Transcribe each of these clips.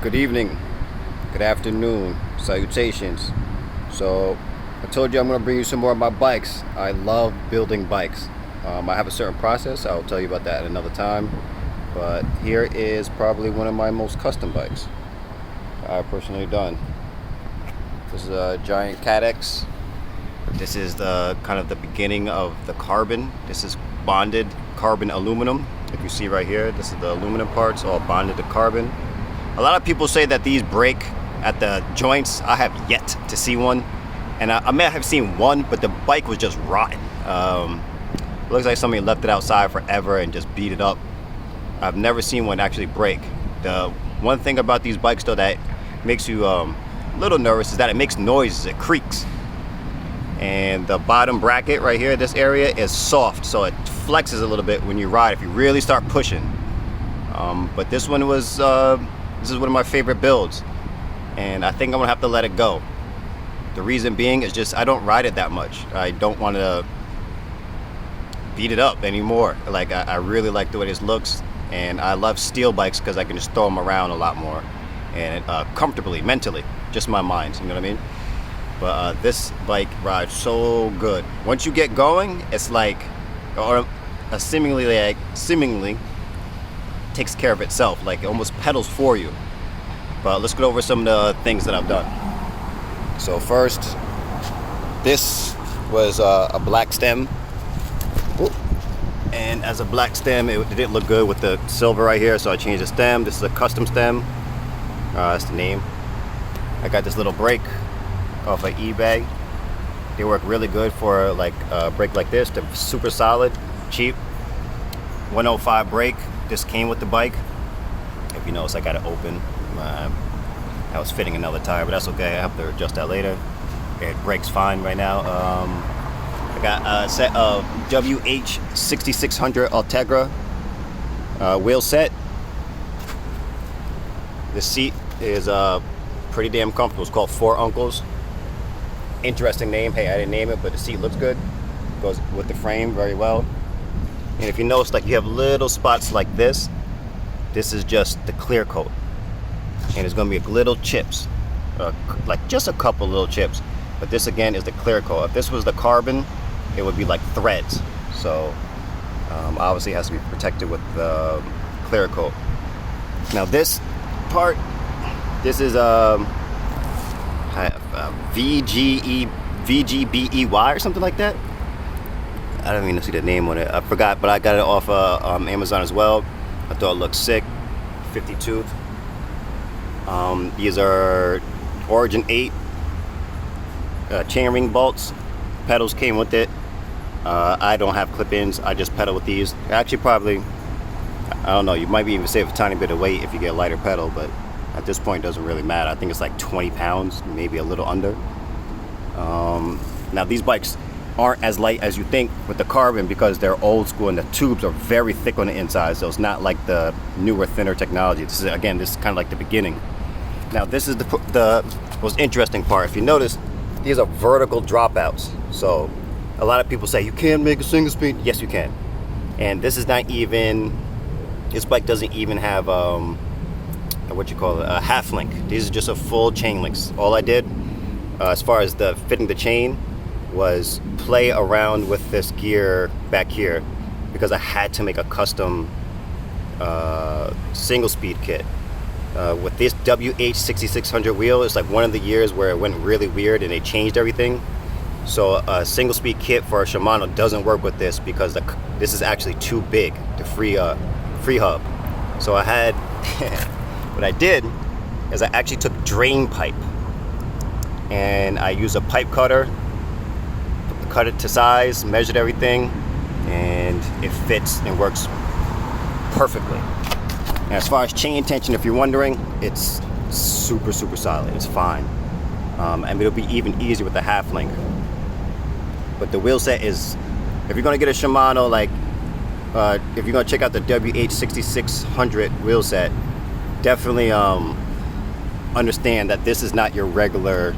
Good evening, good afternoon, salutations. So I told you I'm going to bring you some more of my bikes. I love building bikes. I have a certain process. I'll tell you about that another time. But here is probably one of my most custom bikes I've personally done. This is a Giant Cadex. This is the kind of the beginning of the carbon. This is bonded carbon aluminum. If you see right here, this is the aluminum parts all bonded to carbon. A lot of people say that these break at the joints. I have yet to see one, and I may have seen one, but the bike was just rotten. Looks like somebody left it outside forever and just beat it up. I've never seen one actually break. The one thing about these bikes though that makes you a little nervous is that it makes noises, it creaks. And the bottom bracket right here, this area is soft, so it flexes a little bit when you ride if you really start pushing. But this one was, this is one of my favorite builds, and I think I'm gonna have to let it go. The reason being is just I don't ride it that much. I don't want to beat it up anymore. Like I really like the way this looks, and I love steel bikes because I can just throw them around a lot more and comfortably, mentally, just my mind. You know what I mean? But this bike rides so good. Once you get going, it's like, or seemingly takes care of itself, like it almost pedals for you. But let's go over some of the things that I've done. So first, this was a black stem. And as a black stem, it didn't look good with the silver right here, so I changed the stem. This is a custom stem. That's the name. I got this little brake off of eBay. They work really good for like a brake like this. They're super solid, cheap. 105 brake. This came with the bike. If you notice, I got it open. I was fitting another tire, but that's okay. I have to adjust that later. It brakes fine right now. I got a set of WH6600 Ultegra wheel set. The seat is pretty damn comfortable. It's called Four Uncles. Interesting name. Hey, I didn't name it, but the seat looks good. Goes with the frame very well. And if you notice, like you have little spots like this is just the clear coat. And it's gonna be little chips, like just a couple little chips. But this again is the clear coat. If this was the carbon, it would be like threads. So obviously it has to be protected with the clear coat. Now this part, this is VGBEY or something like that. I don't even see the name on it. I forgot, but I got it off Amazon as well. I thought it looked sick. 50 tooth. These are Origin 8 chainring bolts. Pedals came with it. I don't have clip-ins. I just pedal with these. Actually, probably, I don't know. You might be even save a tiny bit of weight if you get a lighter pedal, but at this point, it doesn't really matter. I think it's like 20 pounds, maybe a little under. Now these bikes aren't as light as you think with the carbon because they're old school and the tubes are very thick on the inside, so it's not like the newer, thinner technology. This is kind of like the beginning. Now this is the most interesting part. If you notice, these are vertical dropouts. So a lot of people say you can't make a single speed. Yes, you can. And this is not even, this bike doesn't even have a half link. These are just a full chain links. All I did as far as the fitting the chain was play around with this gear back here because I had to make a custom single speed kit. With this WH6600 wheel, it's like one of the years where it went really weird and they changed everything. So a single speed kit for a Shimano doesn't work with this because this is actually too big, the free hub. So I had, what I did is I actually took drain pipe and I used a pipe cutter, cut it to size, measured everything, and it fits and works perfectly. And as far as chain tension, if you're wondering, it's super solid. It's fine. And it'll be even easier with the half link. But the wheel set is, if you're gonna get a Shimano, like if you're gonna check out the WH6600 wheel set, definitely understand that this is not your regular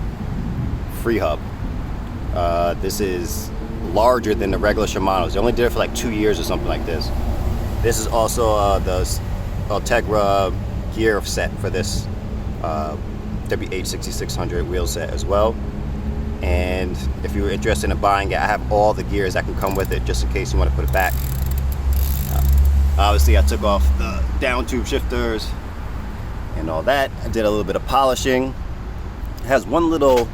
free hub. This is larger than the regular Shimano's. They only did it for like 2 years or something like this. This is also the Ultegra gear set for this WH6600 wheel set as well. And if you're interested in buying it, I have all the gears that can come with it, just in case you want to put it back. Obviously I took off the down tube shifters and all that. I did a little bit of polishing. It has one little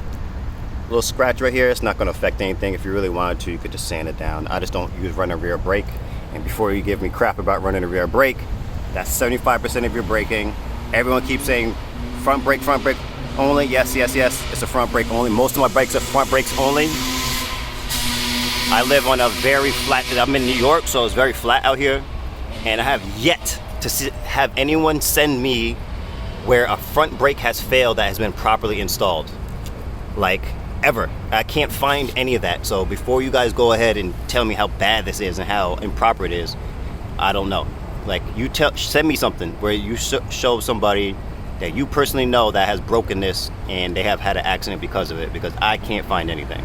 scratch right here. It's not going to affect anything. If you really wanted to, you could just sand it down. I just don't use running rear brake. And before you give me crap about running a rear brake, that's 75% of your braking. Everyone keeps saying front brake only. Yes, it's a front brake only. Most of my bikes are front brakes only. I live on a very flat, I'm in New York, so it's very flat out here. And I have yet to have anyone send me where a front brake has failed that has been properly installed. Like, ever. I can't find any of that. So before you guys go ahead and tell me how bad this is and how improper it is, I don't know. Like, you send me something where you show somebody that you personally know that has broken this and they have had an accident because of it, because I can't find anything.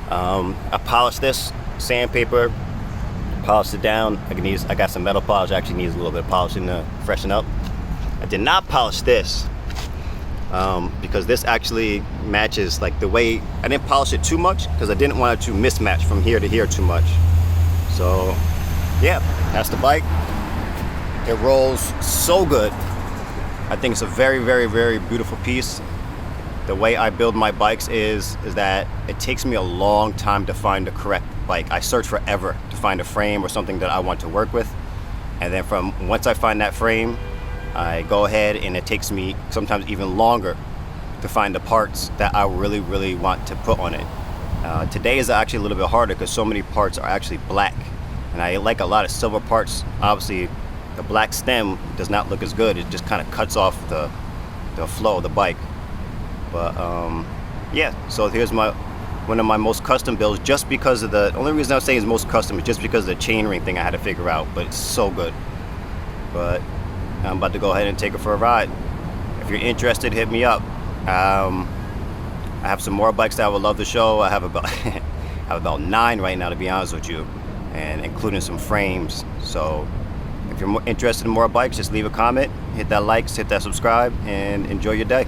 I polished this sandpaper, polished it down. I got some metal polish. Actually needs a little bit of polishing to freshen up. I did not polish this because this actually matches, like, the way I didn't polish it too much because I didn't want it to mismatch from here to here too much. So yeah, that's the bike. It rolls so good. I think it's a very, very, very beautiful piece. The way I build my bikes is that it takes me a long time to find the correct bike. I search forever to find a frame or something that I want to work with. And then once I find that frame, I go ahead and it takes me sometimes even longer to find the parts that I really, really want to put on it. Today is actually a little bit harder because so many parts are actually black. And I like a lot of silver parts. Obviously, the black stem does not look as good. It just kind of cuts off the flow of the bike. But yeah, so here's one of my most custom builds, just because of the only reason I'm saying it's most custom is just because of the chainring thing I had to figure out. But it's so good. But I'm about to go ahead and take it for a ride. If you're interested, hit me up. I have some more bikes that I would love to show. I have about 9 right now, to be honest with you, and including some frames. So if you're interested in more bikes, just leave a comment, hit that like, hit that subscribe, and enjoy your day.